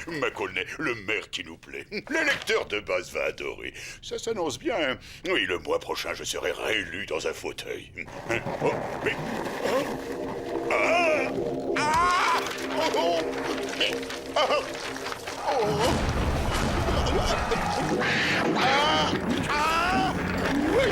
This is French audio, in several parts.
McAulnay, le maire qui nous plaît. L'électeur de base va adorer. Ça s'annonce bien. Oui, le mois prochain, je serai réélu dans un fauteuil. Oh, mais... Oh. Ah! Ah! Oh, oh! Ah! Oh! Ah! Ah! Oui!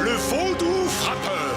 Le vaudou frappeur.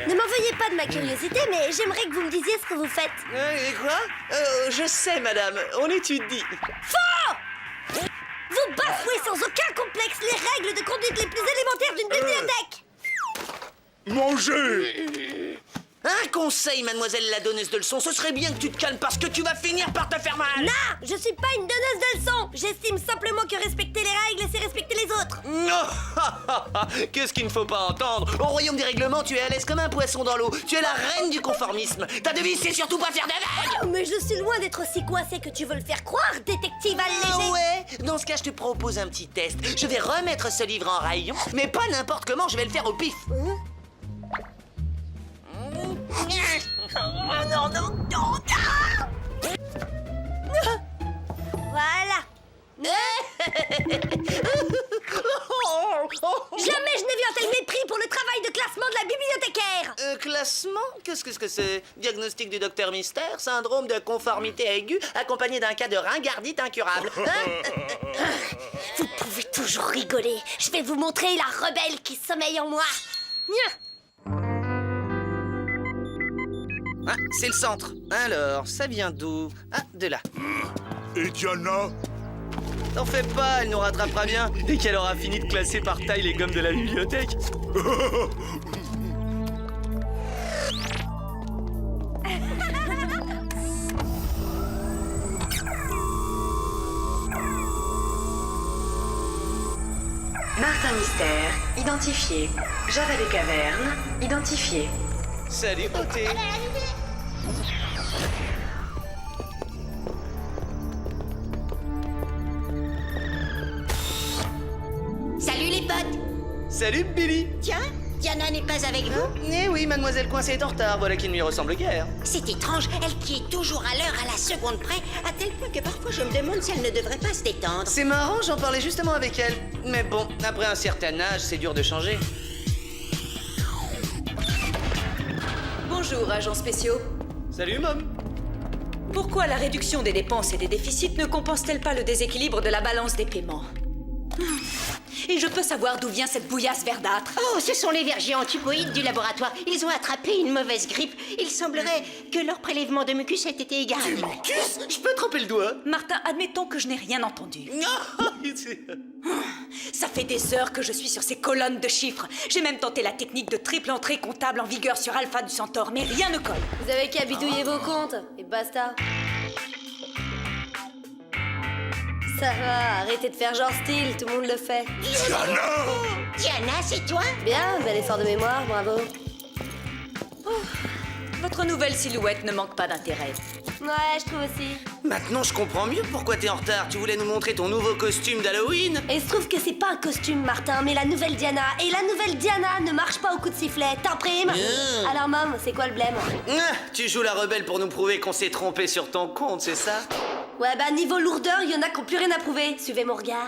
Ne m'en veuillez pas de ma curiosité, mais j'aimerais que vous me disiez ce que vous faites. Et quoi Je sais, madame, on étudie. Faux! Vous bafouez sans aucun complexe les règles de conduite les plus élémentaires d'une bibliothèque. Mangez! Un conseil, mademoiselle la donneuse de leçons, ce serait bien que tu te calmes parce que tu vas finir par te faire mal. Non, je suis pas une donneuse de leçons. J'estime simplement que respecter les règles, c'est respecter les autres. Non. Qu'est-ce qu'il ne faut pas entendre? Au royaume des règlements, tu es à l'aise comme un poisson dans l'eau. Tu es la reine du conformisme. Ta devise, c'est surtout pas faire de vagues. Oh, mais je suis loin d'être aussi coincée que tu veux le faire croire, détective allégé. Ouais, dans ce cas, je te propose un petit test. Je vais remettre ce livre en rayon, mais pas n'importe comment, je vais le faire au pif. Non, non, non, non. Voilà. Jamais je n'ai vu un tel mépris pour le travail de classement de la bibliothécaire. Classement? Qu'est-ce que c'est? Diagnostic du docteur Mystère? Syndrome de conformité aiguë accompagné d'un cas de ringardite incurable. Vous pouvez toujours rigoler. Je vais vous montrer la rebelle qui sommeille en moi. Ah, c'est le centre. Alors, ça vient d'où? Ah, de là. Et Diana? T'en fais pas, elle nous rattrapera bien. Et qu'elle aura fini de classer par taille les gommes de la bibliothèque. Martin Mystère, identifié. Java des Cavernes, identifié. Salut, beauté. Salut les potes! Salut, Billy. Tiens, Diana n'est pas avec vous? Eh oui, mademoiselle Coincée est en retard, voilà qui ne lui ressemble guère. C'est étrange, elle qui est toujours à l'heure, à la seconde près, à tel point que parfois je me demande si elle ne devrait pas se détendre. C'est marrant, j'en parlais justement avec elle. Mais bon, après un certain âge, c'est dur de changer. Bonjour, agents spéciaux. Salut, Mom. Pourquoi la réduction des dépenses et des déficits ne compense-t-elle pas le déséquilibre de la balance des paiements? Et je peux savoir d'où vient cette bouillasse verdâtre? Oh, ce sont les vers géants typoïdes du laboratoire. Ils ont attrapé une mauvaise grippe. Il semblerait que leur prélèvement de mucus ait été égaré. Mucus? Je peux tremper le doigt? Martin, admettons que je n'ai rien entendu. Ça fait des heures que je suis sur ces colonnes de chiffres. J'ai même tenté la technique de triple entrée comptable en vigueur sur Alpha du Centaure, mais rien ne colle. Vous avez qu'à bidouiller vos comptes, et basta. Ça va, arrêtez de faire genre style, tout le monde le fait. Diana! Diana, c'est toi? Bien, bel effort de mémoire, bravo. Votre nouvelle silhouette ne manque pas d'intérêt. Ouais, je trouve aussi. Maintenant, je comprends mieux pourquoi t'es en retard. Tu voulais nous montrer ton nouveau costume d'Halloween? Et il se trouve que c'est pas un costume, Martin, mais la nouvelle Diana. Et la nouvelle Diana ne marche pas au coup de sifflet, t'imprimes? Alors, Mom, c'est quoi le blême? Tu joues la rebelle pour nous prouver qu'on s'est trompé sur ton compte, c'est ça? Ouais, bah niveau lourdeur, il y en a qui n'ont plus rien à prouver. Suivez mon regard.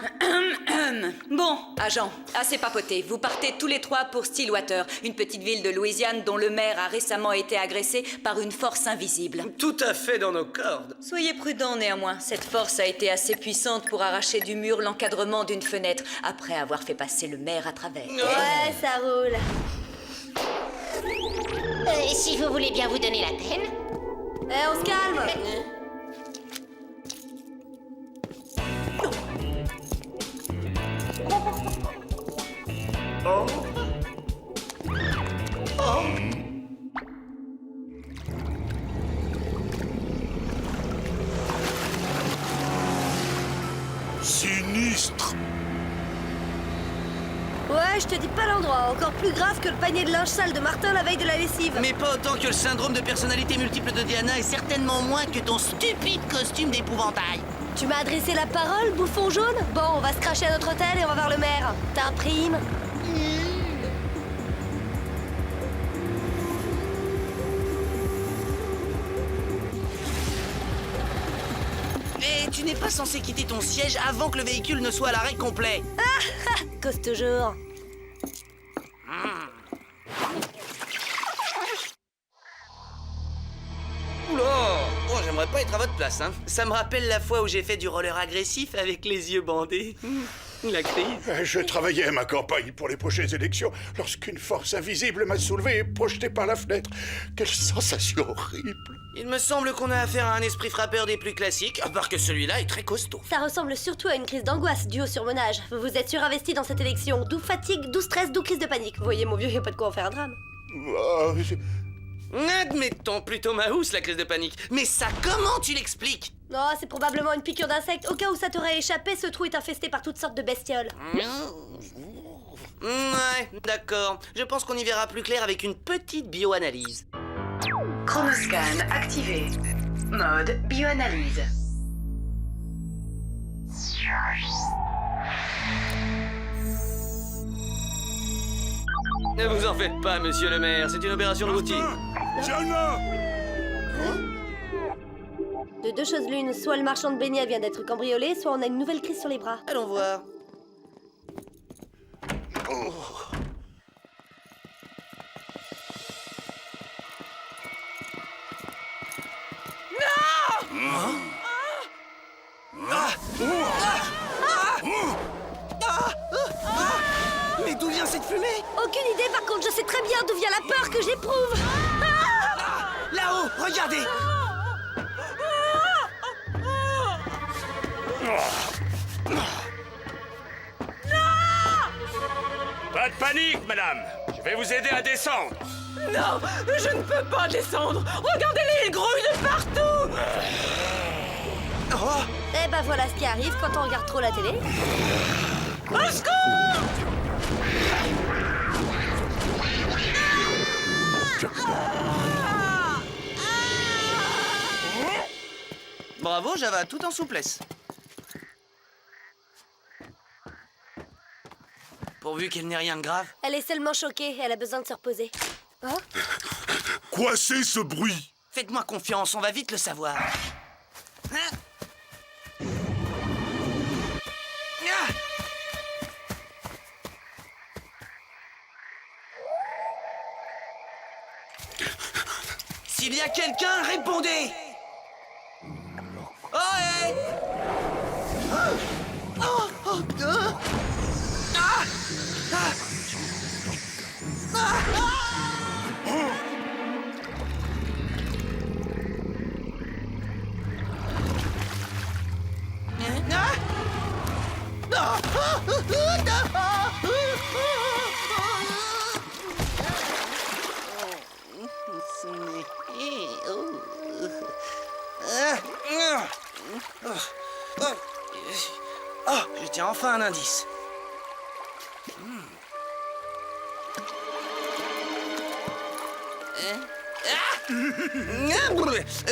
Bon, agent, assez papoté. Vous partez tous les trois pour Stillwater, une petite ville de Louisiane dont le maire a récemment été agressé par une force invisible. Tout à fait dans nos cordes. Soyez prudents néanmoins. Cette force a été assez puissante pour arracher du mur l'encadrement d'une fenêtre après avoir fait passer le maire à travers. Ouais, ça roule. Si vous voulez bien vous donner la peine. On se calme. Sinistre. Ouais, je te dis pas l'endroit. Encore plus grave que le panier de linge sale de Martin la veille de la lessive. Mais pas autant que le syndrome de personnalité multiple de Diana et certainement moins que ton stupide costume d'épouvantail. Tu m'as adressé la parole, bouffon jaune? Bon, on va se cracher à notre hôtel et on va voir le maire. T'imprimes. Mais tu n'es pas censé quitter ton siège avant que le véhicule ne soit à l'arrêt complet. Cause toujours. Oula! Oh, j'aimerais pas être à votre place, hein. Ça me rappelle la fois où j'ai fait du roller agressif avec les yeux bandés. La crise. Je travaillais à ma campagne pour les prochaines élections lorsqu'une force invisible m'a soulevé et projeté par la fenêtre. Quelle sensation horrible! Il me semble qu'on a affaire à un esprit frappeur des plus classiques, à part que celui-là est très costaud. Ça ressemble surtout à une crise d'angoisse due au surmenage. Vous vous êtes surinvesti dans cette élection. D'où fatigue, d'où stress, d'où crise de panique. Vous voyez, mon vieux, y a pas de quoi en faire un drame. Ah, Admettons plutôt ma housse, la crise de panique. Mais ça, comment tu l'expliques? Non, c'est probablement une piqûre d'insecte. Au cas où ça t'aurait échappé, ce trou est infesté par toutes sortes de bestioles. Ouais, d'accord. Je pense qu'on y verra plus clair avec une petite bioanalyse. Chronoscan activé. Mode bioanalyse. Ne vous en faites pas, monsieur le maire, c'est une opération de routine. Diana. De deux choses l'une, soit le marchand de beignets vient d'être cambriolé, soit on a une nouvelle crise sur les bras. Allons voir. Mais d'où vient cette fumée? Aucune idée, par contre, je sais très bien d'où vient la peur que j'éprouve. Là-haut, regardez! Pas de panique, madame. Je vais vous aider à descendre. Non, je ne peux pas descendre. Regardez-les, ils grouillent de partout. Oh! Eh ben voilà ce qui arrive quand on regarde trop la télé. Au secours! Bravo, Java, tout en souplesse. Pourvu qu'elle n'ait rien de grave. Elle est seulement choquée, elle a besoin de se reposer. Hein? Quoi c'est ce bruit? Faites-moi confiance, on va vite le savoir. Hein? Ah! S'il y a quelqu'un, répondez! Oh, hey! Oh, oh, ah! Ah! Ah! Oh, je tiens enfin un indice.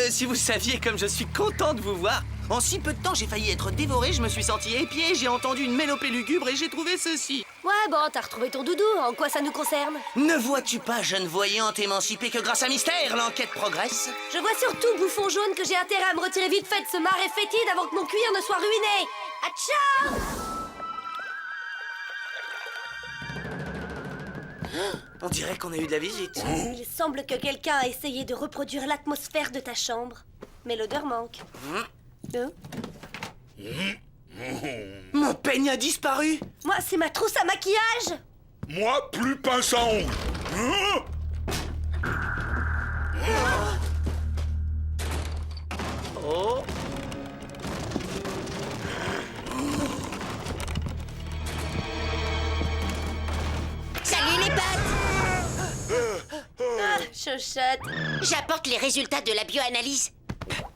Si vous saviez comme je suis content de vous voir. En si peu de temps, j'ai failli être dévoré, je me suis senti épié, j'ai entendu une mélopée lugubre et j'ai trouvé ceci. Ouais, bon, t'as retrouvé ton doudou, en quoi ça nous concerne? Ne vois-tu pas, jeune voyante émancipée, que grâce à Mystère, l'enquête progresse? Je vois surtout, bouffon jaune, que j'ai intérêt à me retirer vite fait de ce marais fétide avant que mon cuir ne soit ruiné. Atcha! On dirait qu'on a eu de la visite. Il semble que quelqu'un a essayé de reproduire l'atmosphère de ta chambre. Mais l'odeur manque. Hein? Mon peigne a disparu. Moi, c'est ma trousse à maquillage! Moi, plus pince à ongles. Hein? Oh. Salut les pattes! Ah, chuchote. J'apporte les résultats de la bioanalyse.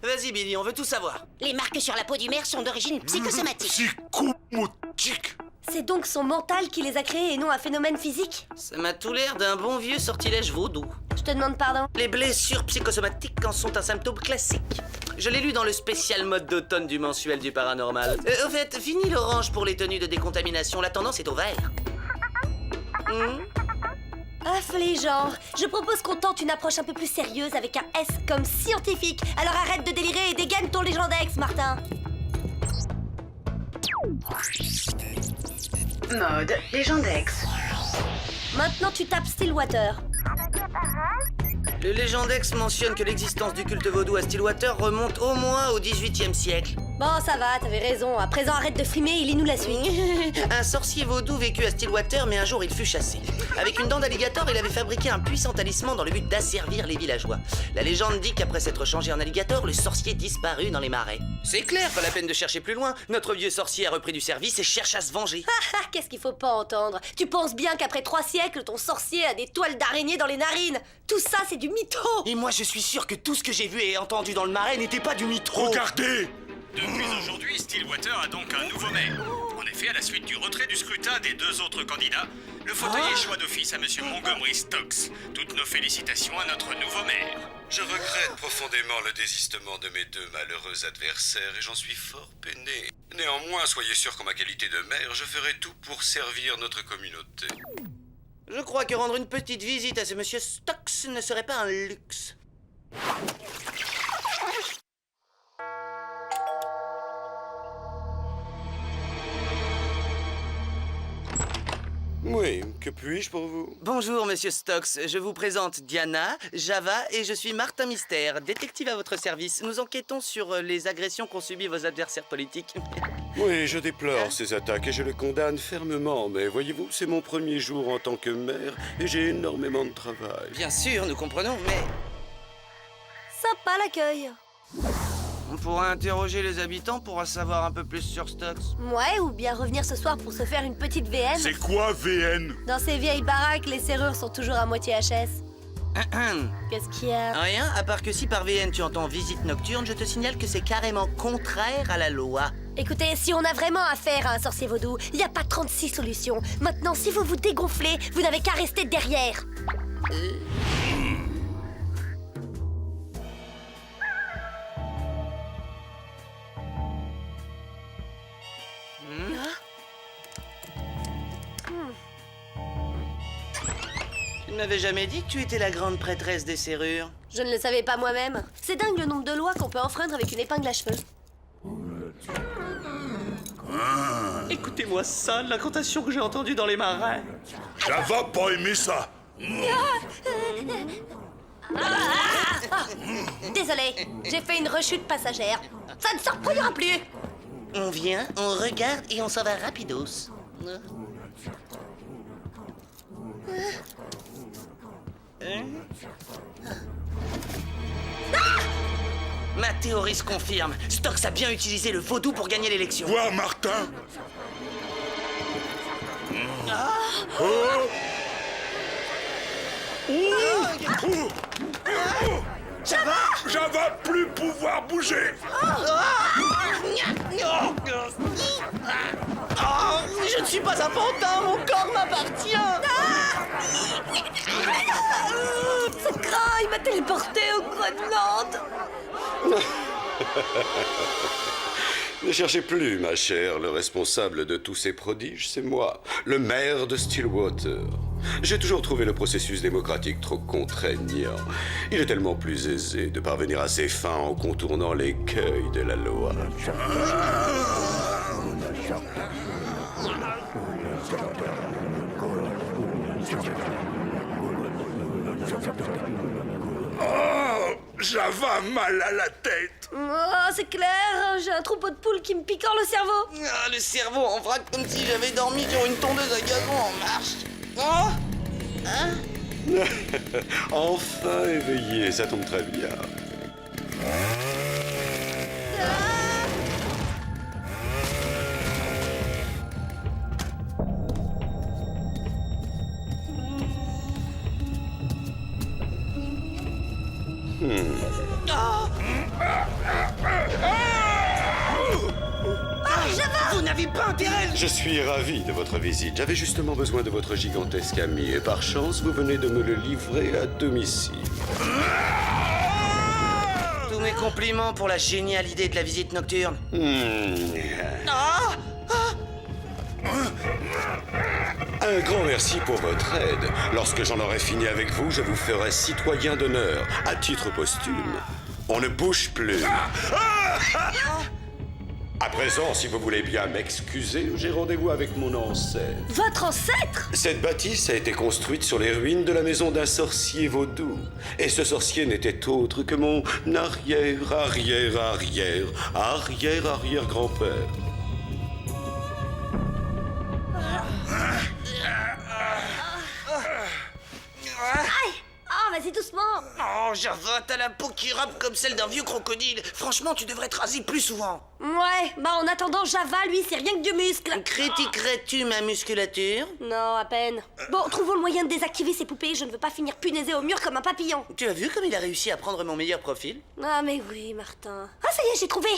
Vas-y, Billy, on veut tout savoir. Les marques sur la peau du maire sont d'origine psychosomatique. Psychomotique. C'est donc son mental qui les a créés et non un phénomène physique? Ça m'a tout l'air d'un bon vieux sortilège vaudou. Je te demande pardon. Les blessures psychosomatiques en sont un symptôme classique. Je l'ai lu dans le spécial mode d'automne du mensuel du paranormal. Au fait, fini l'orange pour les tenues de décontamination, la tendance est au vert. Affligeant. Je propose qu'on tente une approche un peu plus sérieuse avec un S comme scientifique. Alors arrête de délirer et dégaine ton Légendex, Martin. Mode Légendex. Maintenant, tu tapes Stillwater. Le Légendex mentionne que l'existence du culte vaudou à Stillwater remonte au moins au XVIIIe siècle. Bon, ça va, t'avais raison. À présent, arrête de frimer et lis-nous la suite. Un sorcier vaudou vécut à Stillwater, mais un jour il fut chassé. Avec une dent d'alligator, il avait fabriqué un puissant talisman dans le but d'asservir les villageois. La légende dit qu'après s'être changé en alligator, le sorcier disparut dans les marais. C'est clair, pas la peine de chercher plus loin. Notre vieux sorcier a repris du service et cherche à se venger. Ah, qu'est-ce qu'il faut pas entendre? Tu penses bien qu'après 3 siècles, ton sorcier a des toiles d'araignée dans les narines? Tout ça, c'est du mytho! Et moi, je suis sûr que tout ce que j'ai vu et entendu dans le marais n'était pas du mytho. Regardez. Depuis aujourd'hui, Stillwater a donc un nouveau maire. En effet, à la suite du retrait du scrutin des 2 autres candidats, le fauteuil échoit d'office à M. Montgomery Stokes. Toutes nos félicitations à notre nouveau maire. Je regrette profondément le désistement de mes 2 malheureux adversaires et j'en suis fort peiné. Néanmoins, soyez sûr qu'en ma qualité de maire, je ferai tout pour servir notre communauté. Je crois que rendre une petite visite à ce monsieur Stokes ne serait pas un luxe. Oui, que puis-je pour vous? Bonjour, monsieur Stokes. Je vous présente Diana, Java et je suis Martin Mystère, détective à votre service. Nous enquêtons sur les agressions qu'ont subies vos adversaires politiques. Oui, je déplore ces attaques et je les condamne fermement, mais voyez-vous, c'est mon premier jour en tant que maire et j'ai énormément de travail. Bien sûr, nous comprenons, mais Sympa l'accueil. on pourra interroger les habitants pour en savoir un peu plus sur Stokes. Ouais, ou bien revenir ce soir pour se faire une petite VN. C'est quoi VN? Dans ces vieilles baraques, les serrures sont toujours à moitié HS. Qu'est-ce qu'il y a? Rien, à part que si par VN tu entends visite nocturne, je te signale que c'est carrément contraire à la loi. Écoutez, si on a vraiment affaire à un sorcier vaudou, il n'y a pas 36 solutions. Maintenant, si vous vous dégonflez, vous n'avez qu'à rester derrière. Tu ne m'avais jamais dit que tu étais la grande prêtresse des serrures. Je ne le savais pas moi-même. C'est dingue le nombre de lois qu'on peut enfreindre avec une épingle à cheveux. Écoutez-moi ça, l'incantation que j'ai entendue dans les marais. Java pas aimé ça. Désolé, j'ai fait une rechute passagère. Ça ne se reproduira plus. On vient, on regarde et on s'en va rapidos. Ma théorie se confirme. Stokes a bien utilisé le vaudou pour gagner l'élection. Quoi, Martin? Java plus pouvoir bouger. Je ne suis pas un pantin, mon corps m'appartient. Ce gras, il m'a téléporté au Groenland. Ne cherchez plus, ma chère. Le responsable de tous ces prodiges, c'est moi, le maire de Stillwater. J'ai toujours trouvé le processus démocratique trop contraignant. Il est tellement plus aisé de parvenir à ses fins en contournant l'écueil de la loi. Java mal à la tête. Oh, c'est clair, j'ai un troupeau de poules qui me picore le cerveau. Ah, le cerveau en vrac comme si j'avais dormi sur une tondeuse à gazon en marche. Oh hein? Enfin éveillé, ça tombe très bien. Vous n'avez pas intérêt. Je suis ravi de votre visite. J'avais justement besoin de votre gigantesque ami et par chance, vous venez de me le livrer à domicile. Tous mes compliments pour la géniale idée de la visite nocturne. Un grand merci pour votre aide. Lorsque j'en aurai fini avec vous, je vous ferai citoyen d'honneur, à titre posthume. On ne bouge plus. À présent, si vous voulez bien m'excuser, j'ai rendez-vous avec mon ancêtre. Votre ancêtre? Cette bâtisse a été construite sur les ruines de la maison d'un sorcier vaudou. Et ce sorcier n'était autre que mon arrière-grand-père. Aïe! Oh, vas-y doucement. Oh, Java, t'as la peau qui râpe comme celle d'un vieux crocodile. Franchement, tu devrais te raser plus souvent. Ouais, bah en attendant, Java, lui, c'est rien que du muscle. Critiquerais-tu ma musculature? Non, à peine. Bon, trouvons le moyen de désactiver ces poupées. Je ne veux pas finir punaisé au mur comme un papillon. Tu as vu comme il a réussi à prendre mon meilleur profil? Ah, mais oui, Martin. Ah, ça y est, j'ai trouvé.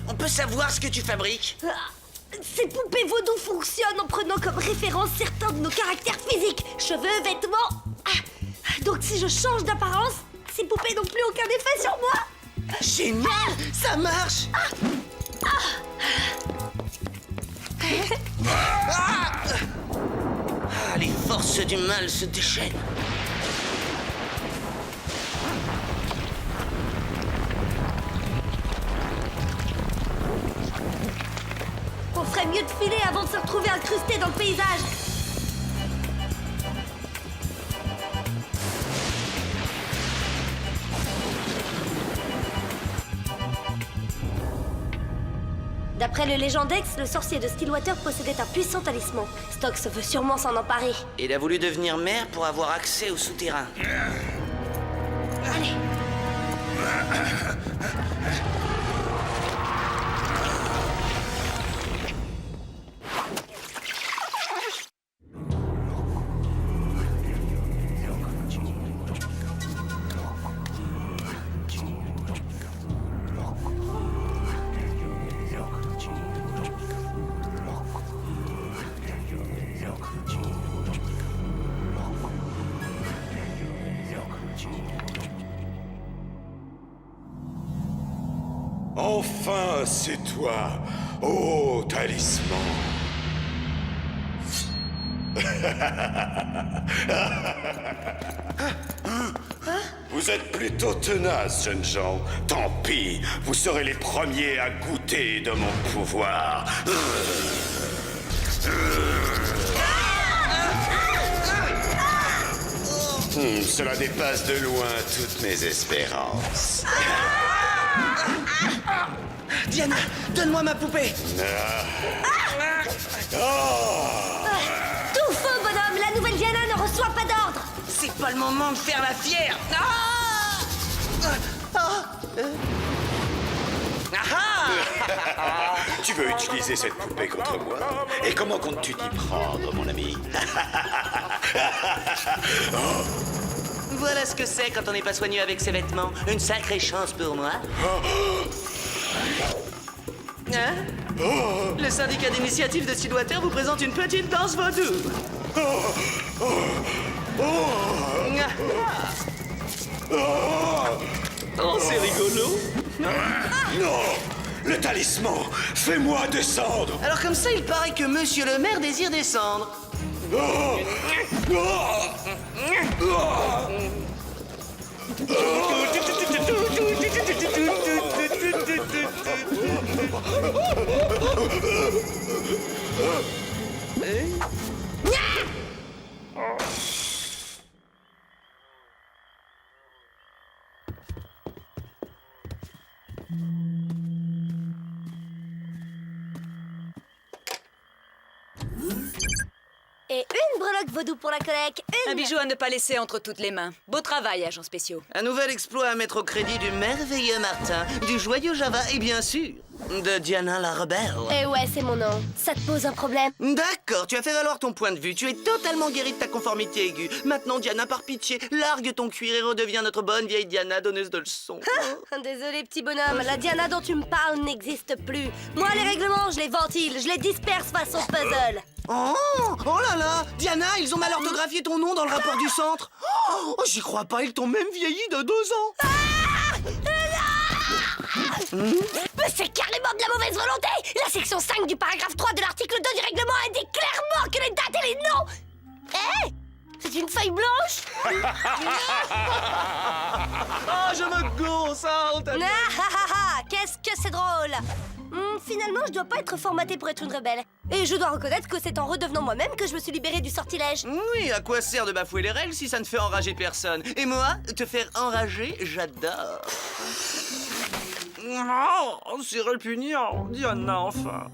On peut savoir ce que tu fabriques? Ces poupées vaudou fonctionnent en prenant comme référence certains de nos caractères physiques. Cheveux, vêtements. Donc si je change d'apparence, ces poupées n'ont plus aucun effet sur moi. Génial! Ça marche! Les forces du mal se déchaînent. On ferait mieux de filer avant de se retrouver incrusté dans le paysage. D'après le Légendex, le sorcier de Stillwater possédait un puissant talisman. Stokes veut sûrement s'en emparer. Il a voulu devenir maire pour avoir accès au souterrain. Allez. Enfin, c'est toi, ô talisman. Vous êtes plutôt tenaces, jeunes gens. Tant pis, vous serez les premiers à goûter de mon pouvoir. Cela dépasse de loin toutes mes espérances. Diana, donne-moi ma poupée. Tout faux, bonhomme. La nouvelle Diana ne reçoit pas d'ordre. C'est pas le moment de faire la fière. Tu veux utiliser cette poupée contre moi? Et comment comptes-tu t'y prendre, mon ami? Voilà ce que c'est quand on n'est pas soigneux avec ses vêtements. Une sacrée chance pour moi. Hein? Le syndicat d'initiative de Stillwater vous présente une petite danse vaudou. Oh, c'est rigolo. Non! Le talisman! Fais-moi descendre! Alors comme ça, il paraît que monsieur le maire désire descendre. Oh! Oh! Oh! Et une breloque vaudou pour la collecte. Un bijou à ne pas laisser entre toutes les mains. Beau travail, agents spéciaux. Un nouvel exploit à mettre au crédit du merveilleux Martin, du joyeux Java et bien sûr de Diana la rebelle. Eh ouais, c'est mon nom. Ça te pose un problème? D'accord, tu as fait valoir ton point de vue. Tu es totalement guéri de ta conformité aiguë. Maintenant, Diana, par pitié, largue ton cuir et redeviens notre bonne vieille Diana, donneuse de leçons. Désolé, petit bonhomme. La Diana dont tu me parles n'existe plus. Moi, les règlements, je les ventile. Je les disperse façon puzzle. Oh là là, Diana, ils ont mal orthographié ton nom dans le rapport du centre. Oh, j'y crois pas, ils t'ont même vieilli de 2 ans. Mais c'est carrément de la mauvaise volonté. La section 5 du paragraphe 3 de l'article 2 du règlement indique clairement que les dates et les noms... Hé, c'est une feuille blanche. Ah, je me gosse, hein, on t'a dit. Qu'est-ce que c'est drôle. Finalement, je dois pas être formatée pour être une rebelle. Et je dois reconnaître que c'est en redevenant moi-même que je me suis libérée du sortilège. Oui, à quoi sert de bafouer les règles si ça ne fait enrager personne? Et moi, te faire enrager, j'adore. Oh, c'est répugnant, Diana, enfin.